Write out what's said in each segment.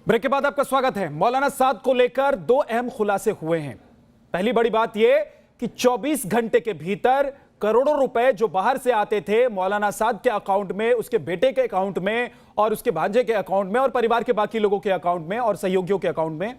Break के बाद आपका स्वागत है। मौलाना साद को लेकर दो अहम खुलासे हुए हैं। पहली बड़ी बात यह कि 24 घंटे के भीतर करोड़ों रुपए जो बाहर से आते थे मौलाना साद के अकाउंट में, उसके बेटे के अकाउंट में और उसके भांजे के अकाउंट में और परिवार के बाकी लोगों के अकाउंट में और सहयोगियों के अकाउंट में,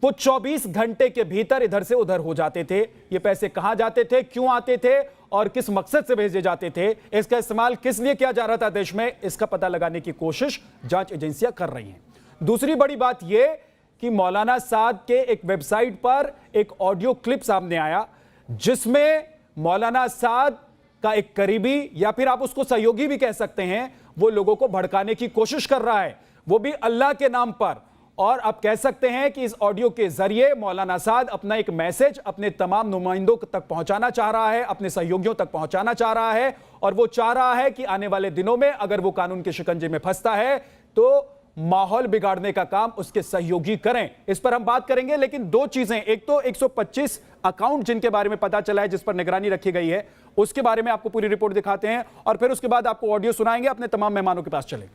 वो 24 घंटे के भीतर इधर से उधर हो जाते थे। ये पैसे कहां जाते थे, क्यों आते थे और किस मकसद से भेजे जाते थे, इसका इस्तेमाल किस लिए किया जा रहा था देश में, इसका पता लगाने की कोशिश जांच एजेंसियां कर रही हैं। दूसरी बड़ी बात यह कि मौलाना साद के एक वेबसाइट पर एक ऑडियो क्लिप सामने आया जिसमें मौलाना साद का एक करीबी या फिर आप उसको सहयोगी भी कह सकते हैं, वो लोगों को भड़काने की कोशिश कर रहा है, वो भी अल्लाह के नाम पर। और आप कह सकते हैं कि इस ऑडियो के जरिए मौलाना साद अपना एक मैसेज अपने तमाम नुमाइंदों तक पहुंचाना चाह रहा है, अपने सहयोगियों तक पहुंचाना चाह रहा है और वो चाह रहा है कि आने वाले दिनों में अगर वो कानून के शिकंजे में फंसता है तो माहौल बिगाड़ने का काम उसके सहयोगी करें। इस पर हम बात करेंगे, लेकिन दो चीजें, एक तो 125 अकाउंट जिनके बारे में पता चला है, जिस पर निगरानी रखी गई है, उसके बारे में आपको पूरी रिपोर्ट दिखाते हैं और फिर उसके बाद आपको ऑडियो सुनाएंगे, अपने तमाम मेहमानों के पास चलेंगे।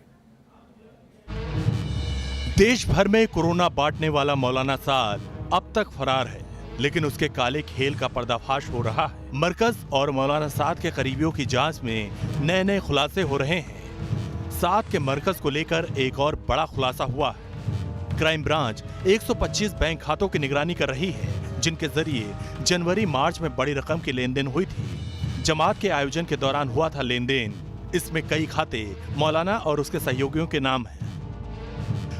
देश भर में कोरोना बांटने वाला मौलाना साद अब तक फरार है, लेकिन उसके काले खेल का पर्दाफाश हो रहा है। मरकज और मौलाना साद के करीबियों की जांच में नए नए खुलासे हो रहे हैं। साद के मरकज को लेकर एक और बड़ा खुलासा हुआ है। क्राइम ब्रांच 125 बैंक खातों की निगरानी कर रही है, जिनके जरिए जनवरी मार्च में बड़ी रकम की लेन देन हुई थी। जमात के आयोजन के दौरान हुआ था लेन देन। इसमें कई खाते मौलाना और उसके सहयोगियों के नाम हैं।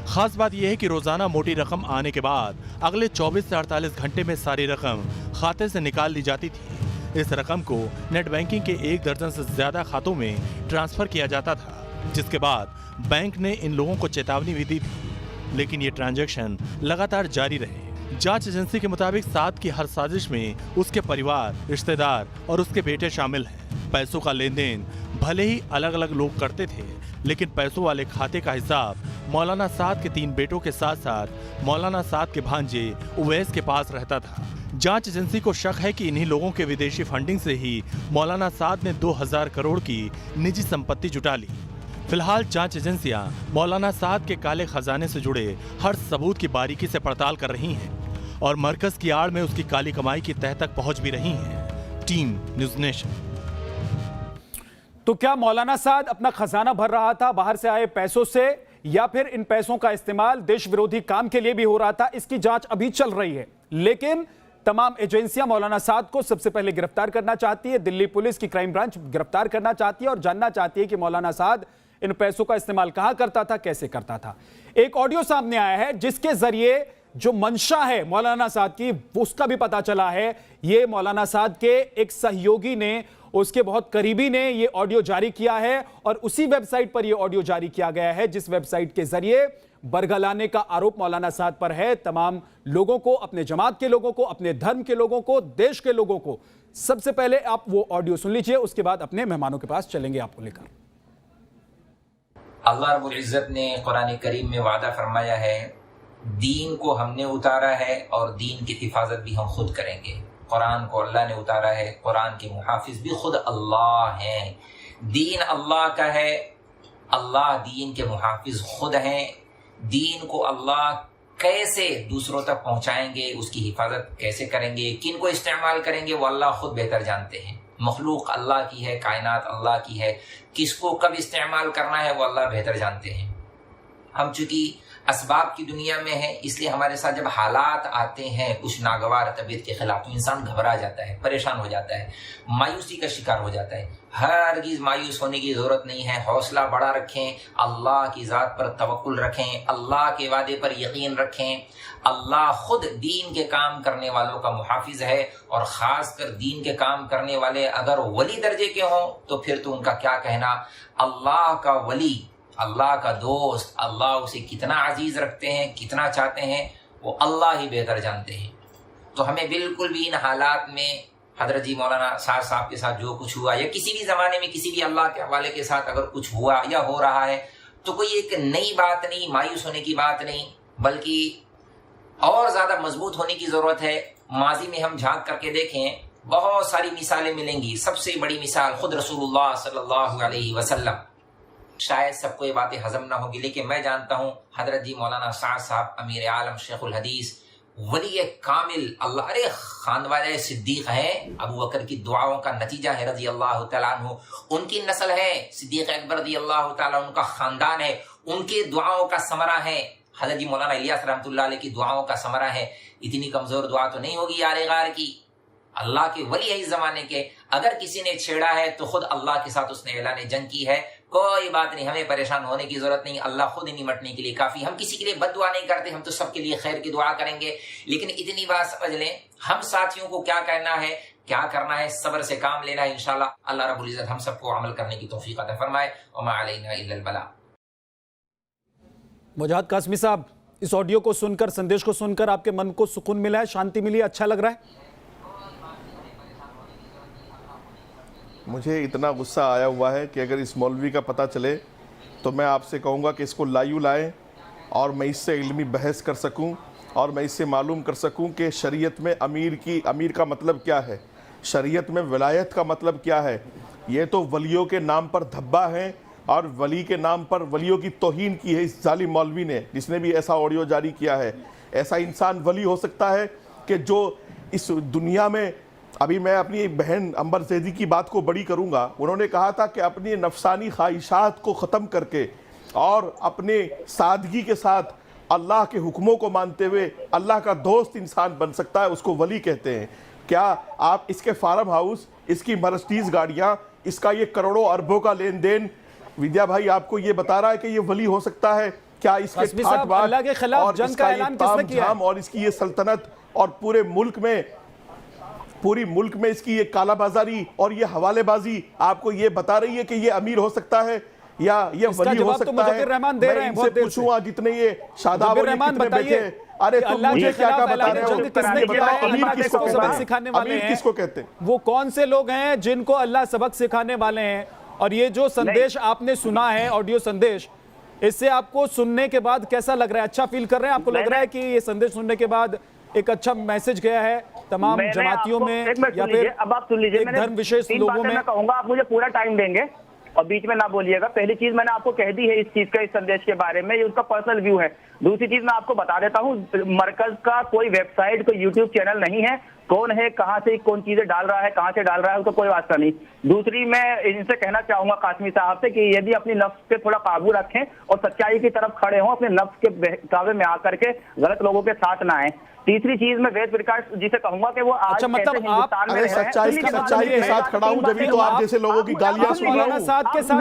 खास बात यह है कि रोजाना मोटी रकम आने के बाद अगले 24 से 48 घंटे में सारी रकम खाते से निकाल ली जाती थी। इस रकम को नेट बैंकिंग के 1 दर्जन से ज्यादा खातों में ट्रांसफर किया जाता था, जिसके बाद बैंक ने इन लोगों को चेतावनी भी दी थी, लेकिन ये ट्रांजैक्शन लगातार जारी रहे। जांच एजेंसी के मुताबिक साद की हर साजिश में उसके परिवार, रिश्तेदार और उसके बेटे शामिल हैं। पैसों का लेन देन भले ही अलग अलग लोग करते थे, लेकिन पैसों वाले खाते का हिसाब मौलाना साद के 3 बेटों के साथ साथ मौलाना साद के भांजे उवैस के पास रहता था। जांच एजेंसी को शक है कि इन्हीं लोगों के विदेशी फंडिंग से ही मौलाना साद ने 2000 करोड़ की निजी संपत्ति जुटा ली। फिलहाल जांच एजेंसियां मौलाना साद के काले खजाने से जुड़े हर सबूत की बारीकी से पड़ताल कर रही हैं और मरकज की आड़ में उसकी काली कमाई की तह तक पहुंच भी रही हैं। Team news nation. तो क्या मौलाना साद अपना खजाना भर रहा था बाहर से आए पैसों से, या फिर इन पैसों का इस्तेमाल देश विरोधी काम के लिए भी हो रहा था? इसकी जांच अभी चल रही है, लेकिन तमाम एजेंसियां मौलाना साद को सबसे पहले गिरफ्तार करना चाहती है। दिल्ली पुलिस की क्राइम ब्रांच गिरफ्तार करना चाहती है और जानना चाहती है कि मौलाना साद इन पैसों का इस्तेमाल कहां करता था, कैसे करता था। एक ऑडियो सामने आया है जिसके जरिए जो मंशा है मौलाना साद की, उसका भी पता चला है। ये मौलाना साद के एक सहयोगी ने, उसके बहुत करीबी ने ये ऑडियो जारी किया है और उसी वेबसाइट पर ये ऑडियो जारी किया गया है जिस वेबसाइट के जरिए बरगलाने का आरोप मौलाना साद पर है। तमाम लोगों को, अपने जमात के लोगों को, अपने धर्म के लोगों को, देश के लोगों को। सबसे पहले आप वो ऑडियो सुन लीजिए, उसके बाद अपने मेहमानों के पास चलेंगे आपको लेकर। अल्लाह रब्बुल इज़्ज़त ने कुरान करीम में वादा फरमाया है, दीन को हमने उतारा है और दीन की हिफाजत भी हम खुद करेंगे। कुरान को अल्लाह ने उतारा है, कुरान के मुहाफिज भी खुद अल्लाह हैं। दीन अल्लाह का है, अल्लाह दीन के मुहाफिज खुद हैं। दीन को अल्लाह कैसे दूसरों तक पहुंचाएंगे, उसकी हिफाजत कैसे करेंगे, किन को इस्तेमाल करेंगे, वो अल्लाह खुद बेहतर जानते हैं। मखलूक अल्लाह की है, कायनात अल्लाह की है, किसको कब इस्तेमाल करना है वो अल्लाह बेहतर जानते हैं। हम चूंकि असबाब की दुनिया में है, इसलिए हमारे साथ जब हालात आते हैं कुछ नागवार तबीयत के खिलाफ, तो इंसान घबरा जाता है, परेशान हो जाता है, मायूसी का शिकार हो जाता है। हरगिज मायूस होने की जरूरत नहीं है। हौसला बड़ा रखें, अल्लाह की ज़ात पर तवक्कुल रखें, अल्लाह के वादे पर यकीन रखें। अल्लाह खुद दीन के काम करने वालों का मुहाफिज है, और ख़ास कर दीन के काम करने वाले अगर वली दर्जे के हों तो फिर तो उनका क्या कहना। अल्लाह का वली, अल्लाह का दोस्त, अल्लाह उसे कितना अजीज रखते हैं, कितना चाहते हैं, वो अल्लाह ही बेहतर जानते हैं। तो हमें बिल्कुल भी इन हालात में हजरत जी मौलाना साद साहब के साथ जो कुछ हुआ, या किसी भी ज़माने में किसी भी अल्लाह के हवाले के साथ अगर कुछ हुआ या हो रहा है, तो कोई एक नई बात नहीं, मायूस होने की बात नहीं, बल्कि और ज़्यादा मजबूत होने की ज़रूरत है। माजी में हम झांक करके देखें, बहुत सारी मिसालें मिलेंगी। सबसे बड़ी मिसाल खुद रसूलुल्लाह सल्लल्लाहु अलैहि वसल्लम शायद सबको ये बातें हजम ना होगी, लेकिन मैं जानता हूँ हजरत जी मौलाना साद साहब अमीर आलम शेखुल हदीस वली कामिल अल्लाह अरे खानवाले सिद्दीक है, अबू बकर की दुआओं का नतीजा है रजी अल्लाह तआला अन्हु, उनकी नस्ल है, सिद्दीक अकबर रजी अल्लाह तआला उनका खानदान है, उनके दुआओं का समरा है, हजरत जी मौलाना इलियास रहमतुल्लाह अलैह की दुआओं का समरा है। इतनी कमजोर दुआ तो नहीं होगी यार गार की, अल्लाह के वली है इस जमाने के, अगर किसी ने छेड़ा है तो खुद अल्लाह के साथ उसने ऐलान जंग की है। कोई बात नहीं, हमें परेशान होने की जरूरत नहीं, अल्लाह खुद ही निमटने के लिए काफी। हम किसी के लिए बद्दुआ नहीं करते, हम तो सबके लिए खैर की दुआ करेंगे। लेकिन इतनी बात समझ लें, हम साथियों को क्या कहना है, क्या करना है, सब्र से काम लेना है। इंशाल्लाह अल्लाह रब्बुल इज्जत हम सबको अमल करने की तौफीक अता फरमाए। व मा अलैना इल्लल बला। मुजाहिद कासमी साहब, इस ऑडियो को सुनकर, संदेश को सुनकर आपके मन को सुकून मिला है, शांति मिली, अच्छा लग रहा है? मुझे इतना गुस्सा आया हुआ है कि अगर इस मौलवी का पता चले तो मैं आपसे कहूँगा कि इसको लायू लाएं और मैं इससे इल्मी बहस कर सकूं और मैं इससे मालूम कर सकूं कि शरीयत में अमीर का मतलब क्या है, शरीयत में विलायत का मतलब क्या है। ये तो वलियों के नाम पर धब्बा है और वली के नाम पर वलियों की तौहीन की है इस जालिम मौलवी ने, जिसने भी ऐसा ऑडियो जारी किया है। ऐसा इंसान वली हो सकता है कि जो इस दुनिया में, अभी मैं अपनी बहन अंबर जैदी की बात को बड़ी करूंगा, उन्होंने कहा था कि अपनी नफसानी ख्वाहिशात को ख़त्म करके और अपने सादगी के साथ अल्लाह के हुक्मों को मानते हुए अल्लाह का दोस्त इंसान बन सकता है, उसको वली कहते हैं। क्या आप इसके फार्म हाउस, इसकी मर्सिडीज़ गाड़ियाँ, इसका ये करोड़ों अरबों का लेन देन, विद्या भाई आपको ये बता रहा है कि ये वली हो सकता है? क्या इसके अल्लाह के खिलाफ जंग का ऐलान किसने किया है? और इसकी ये सल्तनत और पूरी मुल्क में इसकी ये कालाबाजारी और ये हवालेबाजी आपको ये बता रही है कि ये अमीर हो सकता है या ये वली हो सकता है? मैं इनसे पूछूंगा जितने ये शादाब बैठे, अरे तुम मुझे क्या क्या बता रहे हो? अमीर किसको कहते हैं? वो कौन से लोग हैं जिनको अल्लाह सबक सिखाने वाले हैं? और ये जो संदेश आपने सुना है, ऑडियो संदेश, इससे आपको सुनने के बाद कैसा लग रहा है? अच्छा फील कर रहे हैं? आपको लग रहा है कि ये संदेश सुनने के बाद एक अच्छा मैसेज गया है तमाम जमातियों में या फिर अब आप सुन लीजिए, एक धर्म विशेष लोगों में? मैं कहूंगा आप मुझे पूरा टाइम देंगे और बीच में ना बोलिएगा। पहली चीज मैंने आपको कह दी है इस चीज का, इस संदेश के बारे में, ये उसका पर्सनल व्यू है। दूसरी चीज मैं आपको बता देता हूँ, मरकज का कोई वेबसाइट, कोई यूट्यूब चैनल नहीं है। कौन है, कहां से कौन चीजें डाल रहा है, कहां से डाल रहा है, उसका कोई वास्ता नहीं। दूसरी मैं इनसे कहना चाहूंगा कासमी साहब से कि यदि अपनी नफ्स पे थोड़ा काबू रखें और सच्चाई की तरफ खड़े हों, अपने नफ्स के बहकावे में आकर के गलत लोगों के साथ ना आए। तीसरी चीज मैं वेद प्रकाश जी से कहूंगा कि वो आज मतलब हिंदुस्तान में सच्चाई के साथ खड़ा हूं जब तो आप जैसे लोगों की गालियां सुन रहा हूं।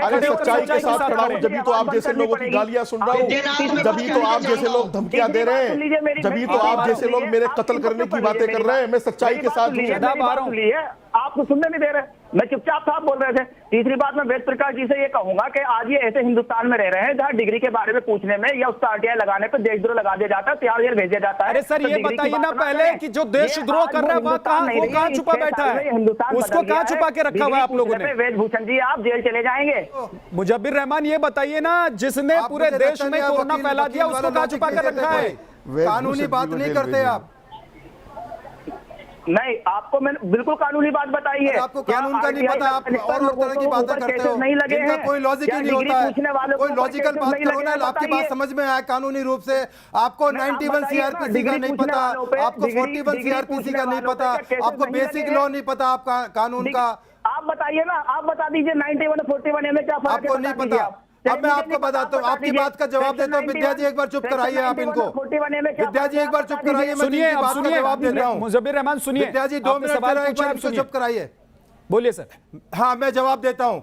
अरे सच्चाई के साथ खड़ा हूं जब तो आप जैसे लोगों की गालियां सुन रहा हूं, जब तो आप जैसे लोग धमकियां दे रहे हैं, जब तो आप जैसे लोग मेरे कत्ल करने की बातें कर रहे हैं। मैं सच्चाई के साथ आपको सुनने नहीं दे रहे, मैं चुपचाप साहब बोल रहे थे। तीसरी बात मैं वेद प्रकाश जी से ये कहूंगा कि आज ये ऐसे हिंदुस्तान में रह रहे हैं जहां डिग्री के बारे में पूछने में या उसका आरटीआई लगाने पर देशद्रोह लगा दिया जाता है, त्याग जेल भेजा जाता है। अरे सर ये बताइए ना पहले कि जो देशद्रोह कर रहा है वो कहां छुपा बैठा है? उसको कहां छुपा के रखा हुआ है आप लोगों ने? वेद भूषण जी आप जेल चले जाएंगे। मुजब्बिर रहमान ये बताइए ना, जिसने पूरे देश में कोरोना फैला दिया उसको कहां छुपा के रखा है? कानूनी बात नहीं करते आप। नहीं, आपको मैंने बिल्कुल कानूनी बात बताई है। आपको कानून का नहीं पता, आप और तरह की बातें करते हो। नहीं लगे इनका कोई लॉजिक ही नहीं होता है। कोई लॉजिकल बात करो ना, आपकी बात समझ में आए कानूनी रूप से। आपको 91 सीआरपीसी का नहीं पता, आपको 41 सीआरपीसी का नहीं पता, आपको बेसिक लॉ नहीं पता आपका कानून का। आप बताइए ना, आप बता दीजिए 91 और 41 में क्या फर्क है? आपको नहीं पता। अब मैं आपको बताता हूँ, आपकी बात का जवाब देता हूँ। विद्या जी एक बार चुप कराइए आप इनको। विद्या जी एक बार चुप कराइए, मैं सुनिए, बात का जवाब देता हूँ। मुजब्बिर रहमान सुनिए, विद्या जी 2 मिनट जरा एक बार इनको चुप कराइए। बोलिए सर। हाँ मैं जवाब देता हूँ,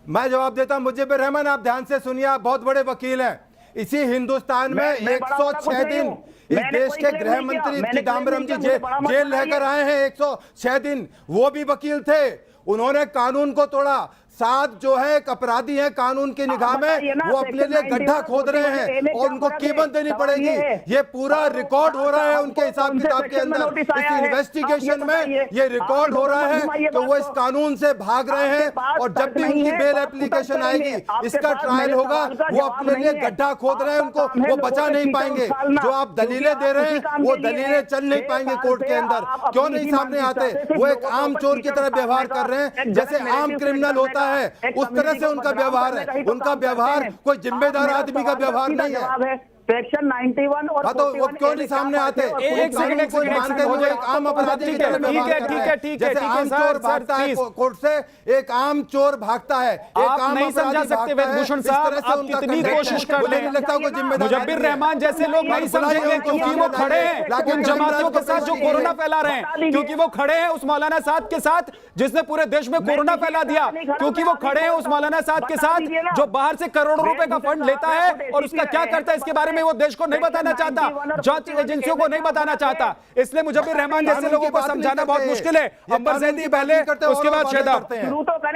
मैं जवाब देता हूँ। मुजब्बिर रहमान आप ध्यान से सुनिए, आप बहुत बड़े वकील हैं। इसी हिंदुस्तान में 106 दिन इस देश के गृह मंत्री चिदम्बरम जी जेल रहकर आए हैं। 106 दिन वो भी वकील थे, उन्होंने कानून को तोड़ा। साथ जो है एक अपराधी है कानून की निगाह में, वो अपने लिए गड्ढा खोद रहे हैं और उनको कीमत देनी पड़ेगी। ये पूरा रिकॉर्ड हो रहा है उनके हिसाब किताब के अंदर, इस इन्वेस्टिगेशन में ये रिकॉर्ड हो रहा है। तो वो इस कानून से भाग रहे हैं और जब भी उनकी बेल एप्लीकेशन आएगी, इसका ट्रायल होगा, वो अपने लिए गड्ढा खोद रहे हैं, उनको वो बचा नहीं पाएंगे। जो आप दलीलें दे रहे हैं वो दलीलें चल नहीं पाएंगे कोर्ट के अंदर। क्यों नहीं सामने आते? वो एक आम चोर की तरह व्यवहार कर रहे हैं, जैसे आम क्रिमिनल होता है है उस तरह से उनका व्यवहार है। उनका व्यवहार कोई जिम्मेदार आदमी का व्यवहार नहीं है। सेक्शन 91 और तो वो क्यों नहीं सामने आते? एक सेकंड मानते हुए एक आम अपराधी की तरह व्यवहार कर रहे हैं। जैसे आम चोर भागता है कोर्ट से, एक आम चोर भागता है, एक आम नहीं समझा सकते वेदभूषण साहब, आप कितनी कोशिश कर रहे हैं। मुजब्बिर रहमान जैसे लोग नहीं समझेंगे क्योंकि वो खड़े हैं उन जमातियों के साथ जो कोरोना फैला रहे हैं, क्योंकि वो खड़े हैं उस मौलाना साहब के साथ जिसने पूरे देश में कोरोना फैला दिया, क्योंकि वो खड़े हैं उस मौलाना साहब के साथ जो बाहर से करोड़ों रुपए का फंड लेता है और उसका क्या करता है इसके बारे में वो देश को नहीं बताना चाहता, जांच एजेंसियों को नहीं बताना चाहता। इसलिए मुजब्बिर रहमान जैसे लोगों को समझाना बहुत मुश्किल है। अंबर ज़ैदी पहले, उसके बाद शादाब।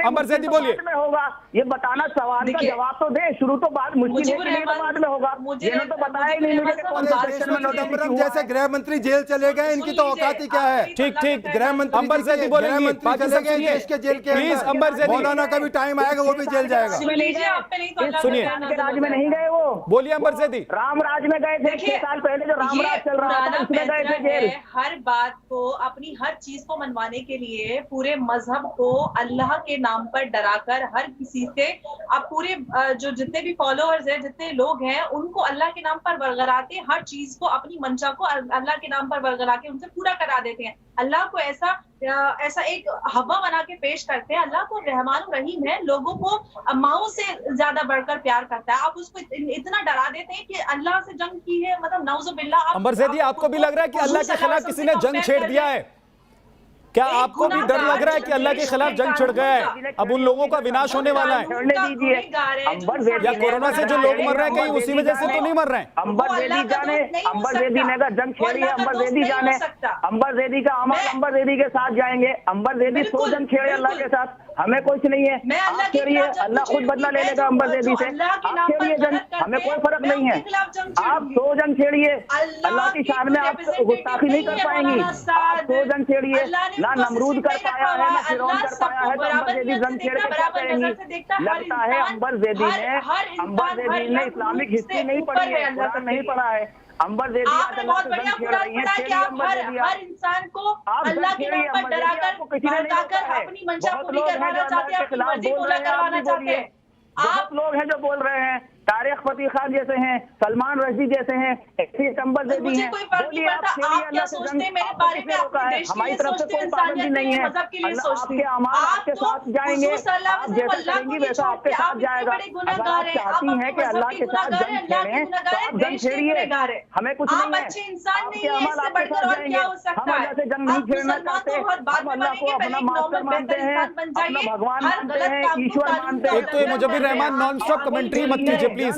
अंबर ज़ैदी बोलिए। होगा ये बताना, सवाल का जवाब तो दे। शुरू तो बात मुश्किल है, बाद में होगा। ये तो बताया ही नहीं मुझे। जैसे गृह मंत्री जेल चले गए, इनकी तो औकात ही क्या है। ठीक ठीक, गृह मंत्री अंबर ज़ैदी बोलेंगे, बाकी सब सुनिए देश के जेल के प्लीज। अंबर ज़ैदी, मौलाना का भी टाइम आएगा, वो भी जेल जाएगा। सुनिए, राज में नहीं गए वो, बोलिए अंबर ज़ैदी। राम राज में गए थे 6 साल पहले, जो राम राज चल रहा था उसमें गए थे जेल। हर बात को, अपनी हर चीज को मनवाने के लिए पूरे मजहब को अल्लाह के नाम पर डराकर हर किसी से, अब पूरे जो जितने भी फॉलोअर्स हैं, जितने लोग हैं, उनको अल्लाह के नाम पर बरगराते, हर चीज को, अपनी मंशा को अल्लाह के नाम पर बरगरा के उनसे पूरा करा देते हैं। अल्लाह को ऐसा एक हवा बना के पेश करते हैं। अल्लाह तो रहमान रहीम है, लोगों को माओ से ज्यादा बढ़कर प्यार करता है। आप उसको इतना डरा देते हैं कि अल्लाह से जंग की है, मतलब नौजुबिल्लाह। अंबर ज़ैदी, आपको भी लग रहा है कि अल्लाह के खिलाफ किसी ने जंग छेड़ दिया है? क्या आपको भी डर लग रहा है कि अल्लाह के खिलाफ जंग छिड़ गया है, अब उन लोगों का विनाश होने वाला है? या कोरोना से जो लोग मर रहे हैं कहीं उसी वजह से तो नहीं मर रहे हैं? अंबर ज़ैदी जाने, अंबर ज़ैदी ने अगर जंग छेड़ी है, अंबर ज़ैदी जाने, अंबर ज़ैदी का अमल अंबर ज़ैदी के साथ जाएंगे। अंबर ज़ैदी 100 जंग छेड़े अल्लाह के साथ, हमें कुछ नहीं है। आप छेड़िए, अल्लाह खुद बदला ले लेगा अंबर ज़ैदी से। आप छेड़िए जंग, हमें कोई फर्क नहीं है। आप 100 जंग छेड़िए, अल्लाह की शान में आप गुस्ताखी नहीं कर पाएंगी। आप 100 जंग छेड़िए, ना नमरूद कर पाया है, ना फिरौन कर पाया है, तो अंबर ज़ैदी जंग छेड़ के क्या करेंगी? लगता है अंबर ज़ैदी ने इस्लामिक हिस्ट्री नहीं पढ़ी है, कुरान नहीं पढ़ा है। अंबर ज़ैदी आज अल्लाह से जंग छेड़ रही है। हर इंसान को अल्लाह के नाम पर डराकर, भड़काकर अपनी मंशा पूरी करवाना चाहते हैं, अपनी मर्जी पूरा करवाना चाहते हैं। बहुत लोग हैं जो बोल रहे हैं, तारिक फतेह खान जैसे हैं, सलमान रश्दी जैसे हैं, अंबर ज़ैदी हैं। कोई फर्क नहीं पड़ता आप क्या सोचते हैं मेरे बारे में, अपने देश के लिए सोचते हैं, इंसानियत के लिए, मजहब के लिए सोचते हैं। आपके साथ जाएंगे, आप जैसा करेंगी वैसा आपके साथ जाएगा। अगर आप चाहती हैं कि अल्लाह के साथ जंग छेड़ें तो आप जंग छेड़िए, हमें कुछ नहीं है। आपके अमल आपके साथ जाएंगे। हम अल्लाह से जंग नहीं छेड़ना चाहते, हम अल्लाह को अपना मास्टर मानते हैं, अपना भगवान मानते हैं, ईश्वर मानते हैं। एक तो ये मुजब्बिर रहमान नॉन स्टॉप कमेंट्री मत कीजिए प्लीज।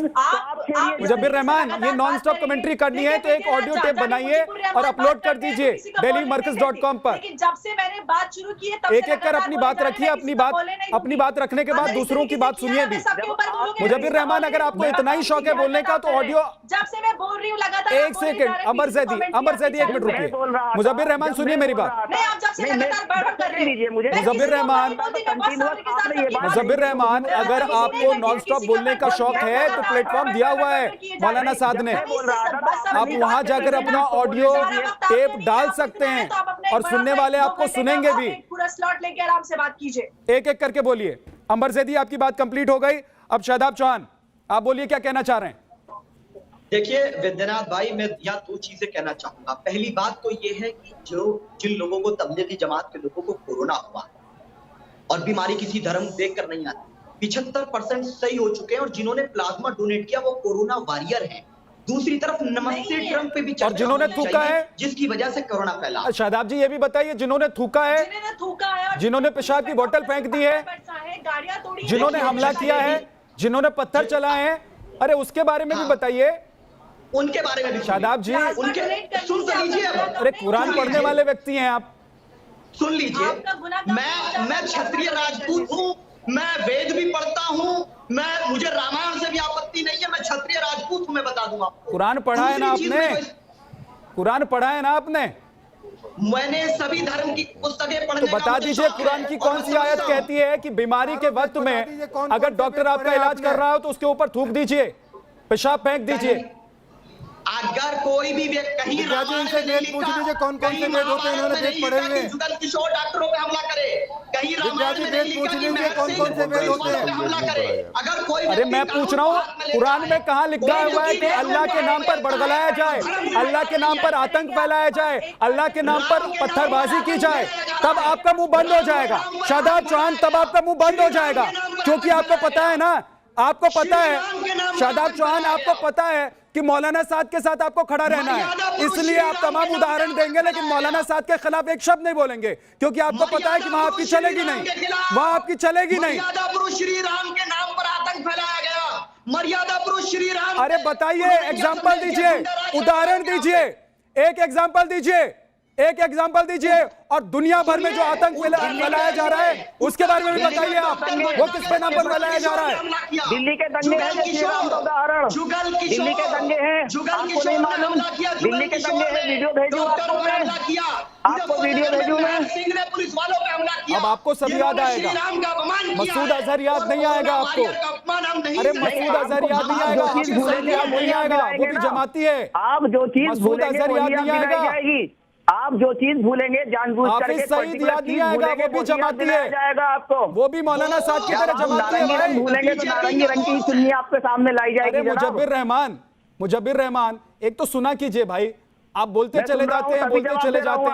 मुजब्बिर रहमान, ये नॉन स्टॉप कमेंट्री करनी है तो एक ऑडियो टेप बनाइए और अपलोड कर दीजिए delhimarkaz.com पर। जब से मैंने बात शुरू की है तब एक एक कर अपनी बात रखिए, अपनी बात रखने के बाद दूसरों की बात सुनिए भी। मुजब्बिर रहमान, अगर आपको इतना ही शौक है बोलने का तो ऑडियो, जब से मैं बोल रही हूँ लगातार। एक सेकंड, अंबर ज़ैदी 1 मिनट रुकिए। मुजब्बिर रहमान सुनिए मेरी बात। मुजब्बिर रहमान, अगर आपको नॉन स्टॉप बोलने का शौक है तो प्लेटफॉर्म दिया हुआ है मौलाना साद ने, आप वहां जाकर अपना ऑडियो टेप डाल सकते हैं और सुनने वाले आपको सुनेंगे भी। पूरा स्लॉट लेके आराम से बात कीजिए, एक एक करके बोलिए। अंबर ज़ैदी, आपकी बात कंप्लीट हो गई, अब शादाब चौहान आप बोलिए, क्या कहना चाह रहे हैं? देखिए वैद्यनाथ भाई, मैं यहाँ 2 चीजें कहना चाहूंगा। पहली बात तो ये है कि जिन लोगों को, तबलीगी जमात के लोगों को कोरोना हुआ और बीमारी किसी धर्म देखकर नहीं आती, 75% सही हो चुके हैं और जिन्होंने प्लाज्मा डोनेट किया वो कोरोना वॉरियर हैं। दूसरी तरफ नमस्ते ट्रंप पे भी और जिन्होंने थूका है, जिसकी वजह से कोरोना फैला। शादाब जी ये भी बताइए, जिन्होंने थूका है, जिन्होंने पेशाब की बोतल फेंक दी है, जिन्होंने हमला किया है, जिन्होंने पत्थर चलाए हैं, अरे उसके बारे में भी बताइए। उनके बारे में भी शादाब जी, उनके सुन तो लीजिए। अरे कुरान पढ़ने वाले व्यक्ति हैं आप, सुन लीजिए। मैं क्षत्रिय राजपूत हूँ, मैं वेद भी पढ़ता हूँ, मुझे रामायण से भी आपत्ति नहीं है, मैं क्षत्रिय राजपूत हूँ, मैं बता दूंगा आपको। कुरान पढ़ा है ना आपने? कुरान पढ़ा है ना आपने? मैंने सभी धर्म की पुस्तकें पढ़ने तो बता दीजिए कुरान की कौन सी आयत कहती है कि बीमारी के वक्त में अगर डॉक्टर आपका इलाज कर रहा हो तो उसके ऊपर थूक दीजिए, पेशाब फेंक दीजिए। अगर कोई भी व्यक्ति कहीं कौन-कौन से वेद होते हैं, इन्होंने वेद पढ़े हुए हैं, किशोर डॉक्टरों पे हमला करे, कहीं विद्यार्थी वेद पूछ लीजिए कौन-कौन से वेद होते हैं। अगर कोई अरे मैं पूछ रहा हूँ कुरान में कहाँ लिखा हुआ है कि अल्लाह के नाम पर बड़गलाया जाए, अल्लाह के नाम पर आतंक फैलाया जाए, अल्लाह के नाम पर पत्थरबाजी की जाए, तब आपका मुंह बंद हो जाएगा शादाब चौहान, तब आपका मुंह बंद हो जाएगा। क्योंकि आपको पता है ना, आपको पता है शादाब चौहान, आपको पता है कि मौलाना साद के साथ आपको खड़ा रहना है, इसलिए आप तमाम उदाहरण देंगे लेकिन मौलाना साद के खिलाफ एक शब्द नहीं बोलेंगे, क्योंकि आपको पता है कि वहां आपकी चलेगी नहीं, वहां आपकी चलेगी नहीं। मर्यादा पुरुष श्री राम के नाम पर आतंक फैलाया गया, मर्यादा पुरुष श्री राम। अरे बताइए, एग्जाम्पल दीजिए, उदाहरण दीजिए, एक एग्जाम्पल दीजिए, एक एग्जाम्पल दीजिए, और दुनिया भर में जो आतंक फैलाया जा रहा है उसके बारे में भी बताइए आप, वो किसके नाम पर फैलाया जा रहा है। दिल्ली के दंगे हैं, श्री राम का उदाहरण, दिल्ली के दंगे हैं, आपको नहीं मालूम, दिल्ली के दंगे हैं, वीडियो भेजूं आपको मैं, आपको वीडियो भेजूं मैं। सिंह ने पुलिस वालों पे हमला किया, अब आपको सब याद आएगा, मसूद अजहर याद नहीं आएगा आपको, अरे मसूद अजहर याद नहीं आएगा, याद नहीं आएगा, वो भी जमाती है। आप जो चीज मसूद अजहर याद नहीं आएगा, आप जो चीज भूलेंगे जानबूझ करके, सईद याद नहीं आएगा, वो भी जमाती है, जाएगा आपको, वो भी मौलाना साद की तरह जमाती है भाई। भूलेंगे तो नारंगी रंग की चुन्नी आपके सामने लाई जाएगी। मुजब्बिर रहमान, एक तो सुना कीजिए भाई, आप बोलते चले जाते हैं, बोलते चले जाते हैं,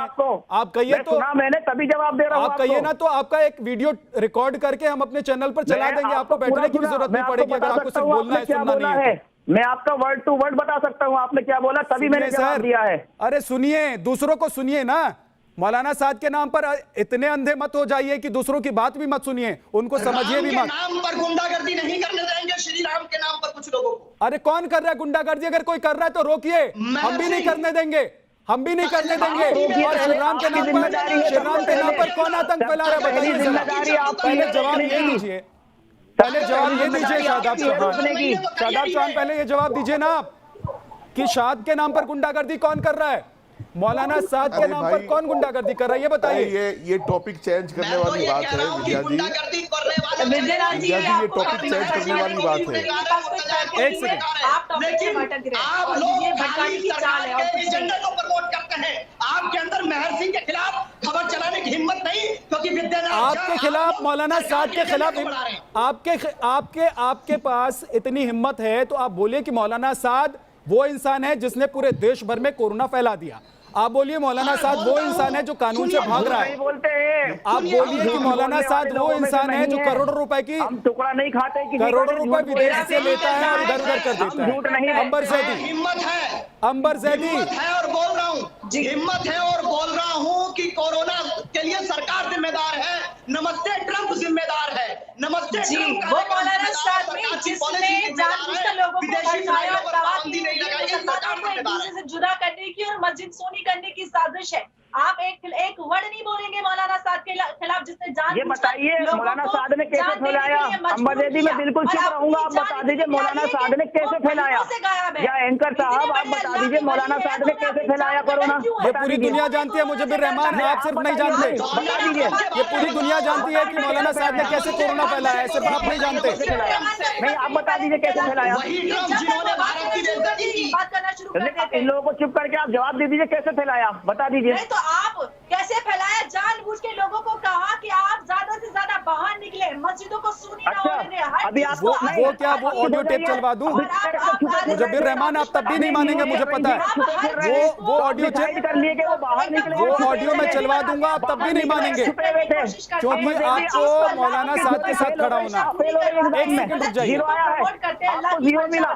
आप कहिए तो मैंने तभी जवाब दे रहा हूं, आप कहिए ना तो आपका एक वीडियो रिकॉर्ड करके हम अपने चैनल पर चला देंगे, आपको बैठने की भी जरूरत नहीं पड़ेगी, अगर आपको सिर्फ बोलना है, सुनना नहीं है। मैं आपका वर्ड टू वर्ड बता सकता हूं आपने क्या बोला, तभी मैंने जवाब दिया है। अरे सुनिए, दूसरों को सुनिए ना, मौलाना साद के नाम पर इतने अंधे मत हो जाइए कि दूसरों की बात भी मत सुनिए, उनको समझिए भी मत। नाम पर गुंडागर्दी नहीं करने देंगे श्री राम के नाम पर कुछ लोगों को। अरे कौन कर रहा है गुंडागर्दी? अगर कोई कर रहा है तो रोकिए, हम भी नहीं करने देंगे, हम भी नहीं करने देंगे। और श्री राम के नाम पर कौन आतंक फैला रहा है बताइए जरा, पहले जवाब ये दीजिए, पहले जवाब ये दीजिए शादाब चौहान, पहले ये जवाब दीजिए ना आप कि शाद के नाम पर गुंडागर्दी कौन कर रहा है, मौलाना साद के नाम पर कौन गुंडागर्दी कर रहा है, ये बताइए। ये टॉपिक चेंज करने वाली बात है विद्या जी, ये टॉपिक चेंज करने वाली बात है। एक सेकंड, आपके अंदर मेहर सिंह के खिलाफ खबर चलाने की हिम्मत नहीं, क्योंकि आपके खिलाफ, मौलाना साद के खिलाफ आपके पास इतनी हिम्मत है तो आप बोलिए कि मौलाना साद वो इंसान है जिसने पूरे देश भर में कोरोना फैला दिया। आप बोलिए मौलाना साद वो इंसान है जो कानून से भाग रहा है। आप बोलिए कि मौलाना साद वो इंसान है जो करोड़ों रुपए की, हम टुकड़ा नहीं खाते, करोड़ों रुपए विदेश से लेता है और इधर उधर कर देता है। अंबर जैदी, हिम्मत है, अंबर जैदी है और बोल रहा हूँ, हिम्मत है और बोल रहा हूँ कि कोरोना के लिए सरकार जिम्मेदार है, नमस्ते ट्रंप जिम्मेदार है, नमस्ते ट्रंप। वो मौलाना साद में जिसने जानबूझकर लोगों को भड़काया, पाबंदी नहीं लगाई, सरकार एक दूसरे से जुदा करने की और मस्जिद सोनी करने की साजिश है। आप एक वर्ड नहीं बोलेंगे मौलाना साद के खिलाफ जिसने जान। ये बताइए मौलाना साद ने कैसे फैलाया? अंबर जैदी में बिल्कुल चुप रहूंगा, आप बता दीजिए मौलाना साद ने कैसे फैलाया, या एंकर साहब आप बता दीजिए मौलाना साद ने कैसे फैलाया कोरोना। ये पूरी दुनिया जानती है मुजब्बिर रहमान, आप सिर्फ नहीं जानते, बता दीजिए। ये पूरी दुनिया जानती है कि मौलाना साद ने कैसे कोरोना फैलाया है, सिर्फ आप नहीं जानते। नहीं, आप बता दीजिए कैसे फैलाया। इन लोगों को चुप करके आप जवाब दे दीजिए कैसे फैलाया, बता दीजिए। तो आप कैसे फैलाया? जानबूझ के लोगों को कहा कि आप ज्यादा से ज्यादा बाहर निकले, मस्जिदों को सुनी ना होने दें। अभी आपको वो क्या वो ऑडियो टेप चलवा दूं? मुजब्बिर रहमान आप तब भी नहीं मानेंगे, मुझे पता है। वो ऑडियो टेप कर लिए कि वो बाहर निकले, वो ऑडियो में चलवा दूंगा, आप तब भी नहीं मानेंगे, क्योंकि आपको मौलाना साद के साथ खड़ा होना। एक सेकंड रुक जाइए, आपको जीरो मिला,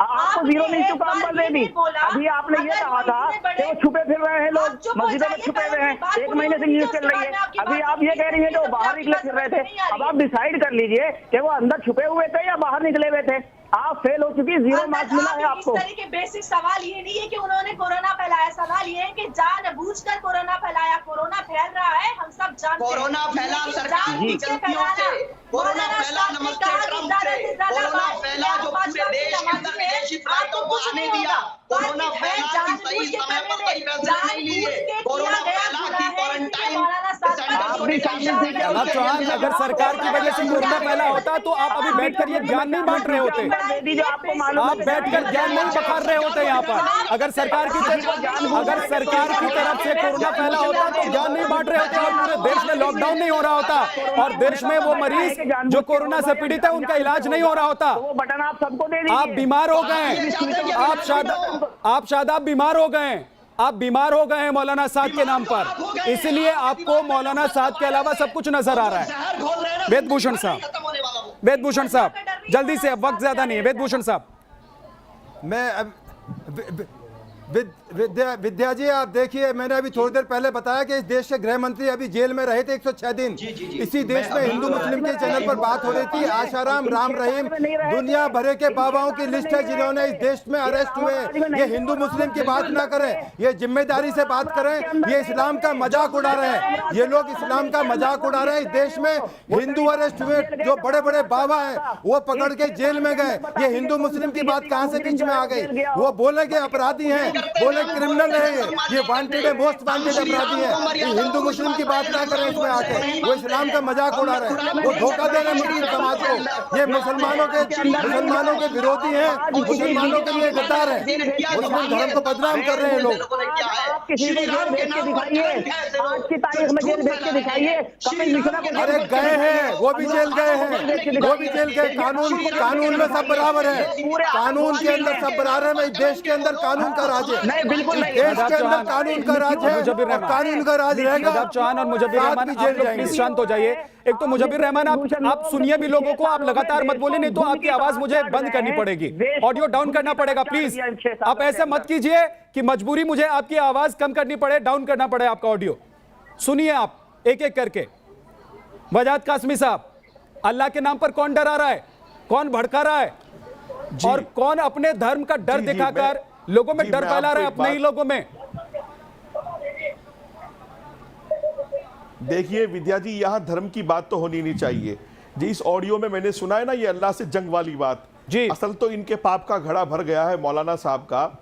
आपको जीरो मिल चुका। अंबर जैदी, अभी आपने ये कहा था कि वो छुपे फिर रहे हैं, लोग मस्जिदों में छुपे हुए हैं, 1 महीने से न्यूज चल रही है। अभी आप ये कह रही हैं कि वो बाहर निकले फिर रहे थे। अब आप डिसाइड कर लीजिए कि वो अंदर छुपे हुए थे या बाहर निकले हुए थे। आप फेल हो चुकी, 0 मार्क्स मिला है आपको। इस तरह के बेसिक सवाल ये नहीं है कि उन्होंने कोरोना फैलाया, सवाल ये है कि जानबूझकर कोरोना फैलाया। कोरोना फैल रहा है, हम सब जानते हैं। कोरोना फैला सरकार की गलतियों से, कोरोना फैला नमस्ते ट्रंप से, कोरोना फैला जो पूरे देश के अंदर विदेशी फ्लाइटों को आने दिया, कोरोना फैला कि सही समय पर सही फैसले नहीं लिए, कोरोना फैला कि क्वारंटाइन। जनाब चौहान, अगर सरकार की वजह से कोरोना फैला होता तो आप अभी बैठकर ये ज्ञान नहीं बांट रहे होते, आप बैठकर ज्ञान नहीं बखार रहे होते यहाँ पर। अगर सरकार की तरफ से कोरोना फैला होता तो ज्ञान नहीं बांट रहे होते और पूरे देश में लॉकडाउन नहीं हो रहा होता और देश में वो मरीज जो कोरोना से पीड़ित है उनका इलाज नहीं हो रहा होता। वो बटन आप सबको दे दीजिए। आप बीमार हो गए, आप शादाब बीमार हो गए, आप बीमार हो गए हैं मौलाना साद के नाम पर, इसलिए आपको मौलाना साद के अलावा सब कुछ नजर आ रहा है। वेदभूषण साहब जल्दी से, अब वक्त ज्यादा नहीं है। वेदभूषण साहब, मैं विद्या जी, आप देखिए, मैंने अभी थोड़ी देर पहले बताया कि इस देश के गृह मंत्री अभी जेल में रहे थे 106 दिन। इसी देश में हिंदू मुस्लिम के चैनल पर बात हो रही थी। आशाराम, राम रहीम, दुनिया भरे के बाबाओं की लिस्ट है जिन्होंने इस देश में अरेस्ट हुए। ये हिंदू मुस्लिम की बात ना करें, ये जिम्मेदारी से बात करें। ये इस्लाम का मजाक उड़ा रहे हैं, ये लोग इस्लाम का मजाक उड़ा रहे हैं। इस देश में हिंदू अरेस्ट हुए, जो बड़े बड़े बाबा हैं वो पकड़ के जेल में गए। ये हिंदू मुस्लिम की बात कहां से बीच में आ गई? वो बोले के अपराधी हैं, बोले क्रिमिनल है, ये वांटेड है, मोस्ट वांटेड अपराधी है। ये हिंदू मुस्लिम की बात ना करें इसमें आके, वो इस्लाम का मजाक उड़ा रहे हैं, वो धोखा दे रहे हैं मुस्लिम समाज को। ये मुसलमानों के विरोधी हैं, मुसलमानों के लिए गद्दार हैं, मुस्लिम धर्म को बदनाम कर रहे हैं लोग। अरे गए हैं, वो भी जेल गए हैं, वो भी जेल गए। कानून में सब बराबर है, कानून के अंदर सब बराबर है। इस देश के अंदर कानून का राज है, देश के अंदर कानून का राज है और कानून का राज रहेगा। चौहान और मुजब्बिर रहमान, आप लोग प्लीज शांत हो जाइए। एक तो मुजब्बिर रहमान, आप सुनिए भी लोगों को, आप लगातार मत बोलिए, नहीं तो आपकी आवाज मुझे बंद करनी पड़ेगी, ऑडियो डाउन करना पड़ेगा। प्लीज आप ऐसे मत कीजिए कि मजबूरी मुझे आपकी आवाज कम करनी पड़े, डाउन करना पड़े आपका ऑडियो। सुनिए आप एक एक करके। वजाहत कासमी साहब, अल्लाह के नाम पर कौन डरा रहा है, कौन भड़का रहा है और कौन अपने धर्म का डर दिखाकर लोगों में डर फैला रहे हैं, अपने ही लोगों में? देखिए विद्या जी, यहाँ धर्म की बात तो होनी नहीं चाहिए जी। इस ऑडियो में मैंने सुना है ना, ये अल्लाह से जंग वाली बात जी। असल तो इनके पाप का घड़ा भर गया है मौलाना साहब का,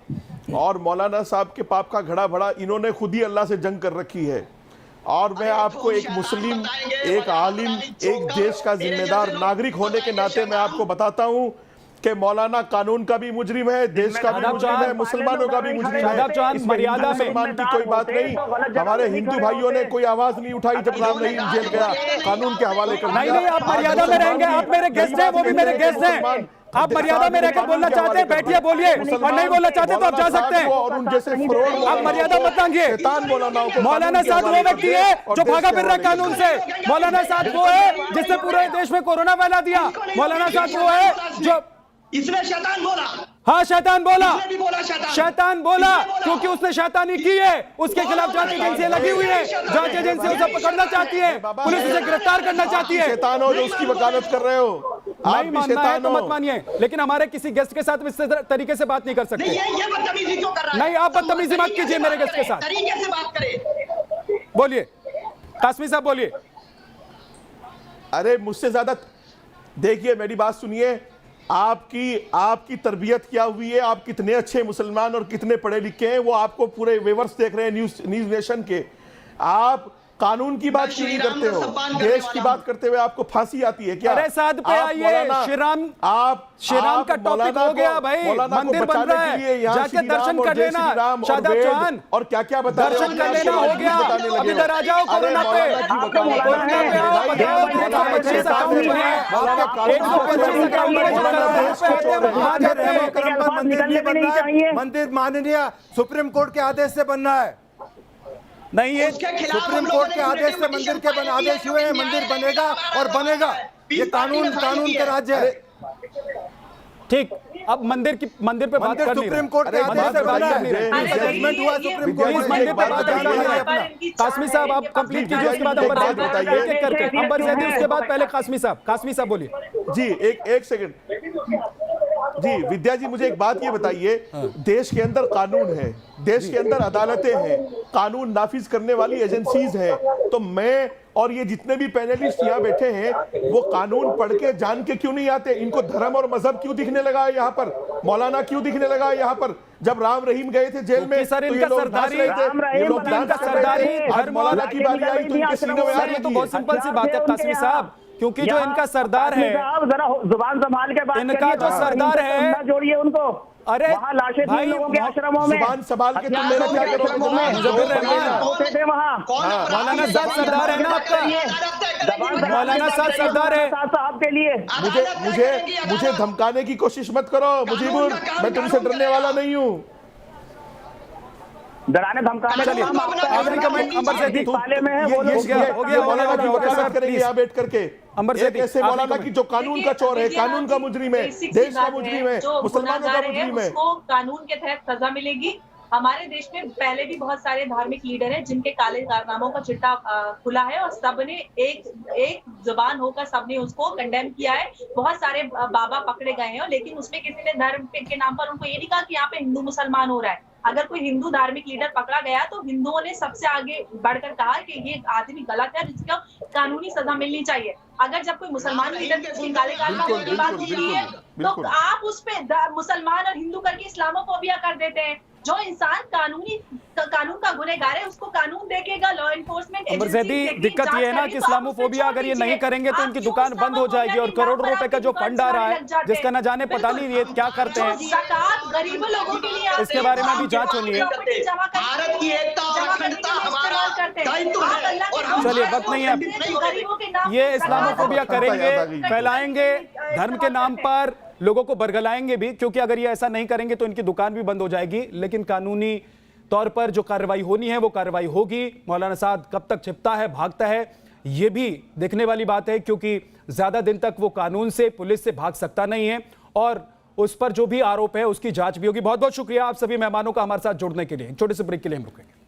और मौलाना साहब के पाप का घड़ा भरा, इन्होंने खुद ही अल्लाह से जंग कर रखी है। और मैं आपको एक मुस्लिम, एक आलिम, एक देश का जिम्मेदार नागरिक होने के नाते मैं आपको बताता हूँ कि मौलाना कानून का भी मुजरिम है, देश का भी मुजरिम है, मुसलमानों का भी मुजरिम है। इसमें हिंदू मुसलमान की कोई बात नहीं। हमारे हिंदू भाइयों ने कोई आवाज नहीं उठाई जब राम रहीम जेल गया, कानून के हवाले कर दिया। नहीं, आप मर्यादा में रहेंगे, आप मेरे गेस्ट हैं, वो भी मेरे गेस्ट हैं। आप मर्यादा में रहकर बोलना चाहते हैं, बैठिए बोलिए, और नहीं बोलना चाहते तो आप जा सकते हैं। आप मर्यादा मत मांगिए। मौलाना साद वो व्यक्ति है जो भागा फिर रहा है कानून से। मौलाना साद वो है जिसने पूरे देश में कोरोना फैला दिया। मौलाना साद वो है जो, इसने शैतान बोला, हाँ शैतान बोला, इसने भी बोला शैतान बोला, क्योंकि उसने शैतानी की है। उसके खिलाफ जांच एजेंसियां लगी हुई है, जांच एजेंसियां उसे पकड़ना चाहती है, पुलिस उसे गिरफ्तार करना चाहती है। शैतान हो जो उसकी वकालत कर रहे हो, नहीं मानना है तो मत मानिए, लेकिन हमारे किसी गेस्ट के साथ इस तरीके से बात नहीं कर सकते। ये बदतमीजी क्यों कर रहा है? नहीं, आप बदतमीजी मत कीजिए मेरे गेस्ट के साथ। तरीके से बात करें। बोलिए कासमी साहब, बोलिए। अरे मुझसे ज्यादा देखिए, मेरी बात सुनिए। आपकी तरबियत क्या हुई है, आप कितने अच्छे मुसलमान और कितने पढ़े लिखे हैं, वो आपको पूरे व्यूअर्स देख रहे हैं न्यूज नेशन के। आप कानून की बात क्यों नहीं करते हो? देश की बात करते हुए आपको फांसी आती है क्या? अरे साद पे आइए, श्रीराम का टॉपिक हो गया भाई, मंदिर बन रहा है, जाके दर्शन कर लेना। शादाब चौहान, और क्या क्या बता रहे हो? दर्शन कर लेना, हो गया। अब इधर आ जाओ, कोरोना पे आओ, बताओ 125 मंदिर माननीय सुप्रीम कोर्ट के आदेश से बनना है। नहीं, ये सुप्रीम कोर्ट के आदेश से मंदिर के आदेश हुए हैं, मंदिर बनेगा और बनेगा। ये कानून का राज्य है। ठीक, अब मंदिर पे बात करनी है। सुप्रीम कोर्ट के आदेश से बना है, जजमेंट हुआ सुप्रीम कोर्ट में, मंदिर पे बात करनी है। कासमी साहब आप कंप्लीट कीजिए, उसके बाद अंबर ज़ैदी एक-एक करके। अंबर ज़ैदी उसके बाद पहले कासमी साहब बोलिए। जी एक सेकंड। जी विद्या जी, मुझे एक बात ये बताइए, देश के अंदर कानून है, देश के अंदर अदालतें हैं, कानून नाफिज करने वाली एजेंसीज हैं, तो मैं और ये जितने भी पैनलिस्ट यहाँ बैठे हैं वो कानून पढ़ के जान के क्यों नहीं आते? इनको धर्म और मजहब क्यों दिखने लगा है यहाँ पर? मौलाना क्यों दिखने लगा है यहाँ पर? जब राम रहीम गए थे जेल में सर, तो इनका ये लोग सरदारी, नाच रहे थे, ये लोग डांस कर रहे थे। आज मौलाना की बारी आई तो इनके सीनों में आग ये तो लगी बहुत है। सिंपल सी बात है कासमी साहब, क्योंकि जो इनका सरदार है, जरा जुबान संभाल के बात इनका जो सरदार है, ना जोड़िए उनको। अरे वहाँ लाशें थी भाई, लोगों के आश्रमों में, जुबान संभाल के तुम मेरा क्या करोगे? होते थे वहाँ। मौलाना साहब सरदार है ना आपका? मौलाना साहब सरदार है साहब के लिए। मुझे धमकाने की कोशिश मत करो मुजीबुर, मैं तुमसे डरने वाला नहीं हूँ। डराने धमकाने का काम आपका है। आखिरी कमेंट अंबर से दी। पाले में है वो लोग। हो गया मौलाना की वकालत करेंगे यहाँ बैठ करके। अंबर से एक ऐसे मौलाना की जो कानून का चोर है, कानून का मुजरिम है, देश का मुजरिम है, मुसलमानों का मुजरिम है, उसको कानून के तहत सजा मिलेगी। हमारे देश में पहले भी बहुत सारे धार्मिक लीडर हैं जिनके काले कारनामों का चिट्टा खुला है और सबने एक जुबान होकर सबने उसको कंडेम किया है। बहुत सारे बाबा पकड़े गए हैं, लेकिन उसमें किसी ने धर्म के नाम पर उनको ये नहीं कहा कि यहाँ पे हिंदू मुसलमान हो रहा है। अगर कोई हिंदू धार्मिक लीडर पकड़ा गया तो हिंदुओं ने सबसे आगे बढ़कर कहा कि ये आदमी गलत है, जिसका कानूनी सजा मिलनी चाहिए। अगर जब कोई मुसलमान लीडर की काले कारनामों की बात होती है तो आप उस पे मुसलमान और हिंदू करके इस्लामोफोबिया कर देते हैं। जो इंसान कानून का गुनहगार है उसको कानून देखेगा, लॉ एनफोर्समेंट एजेंसी। दिक्कत ये है ना कि इस्लामोफोबिया अगर ये नहीं करेंगे तो इनकी दुकान बंद हो जाएगी और करोड़ों रुपए का जो फंड आ रहा है जिसका न जाने पता नहीं ये क्या करते हैं, गरीबों लोगों के लिए इसके बारे में भी जांच होनी है। भारत की एकता और अखंडता हमारा दायित्व है। चलिए वक्त नहीं है, ये इस्लामोफोबिया करेंगे, फैलाएंगे धर्म के नाम पर, लोगों को बरगलाएंगे भी, क्योंकि अगर ये ऐसा नहीं करेंगे तो इनकी दुकान भी बंद हो जाएगी। लेकिन कानूनी तौर पर जो कार्रवाई होनी है वो कार्रवाई होगी। मौलाना साद कब तक छिपता है, भागता है, ये भी देखने वाली बात है, क्योंकि ज्यादा दिन तक वो कानून से, पुलिस से भाग सकता नहीं है और उस पर जो भी आरोप है उसकी जांच भी होगी। बहुत बहुत शुक्रिया आप सभी मेहमानों का हमारे साथ जुड़ने के लिए। छोटे से ब्रेक के लिए हम रुकेंगे।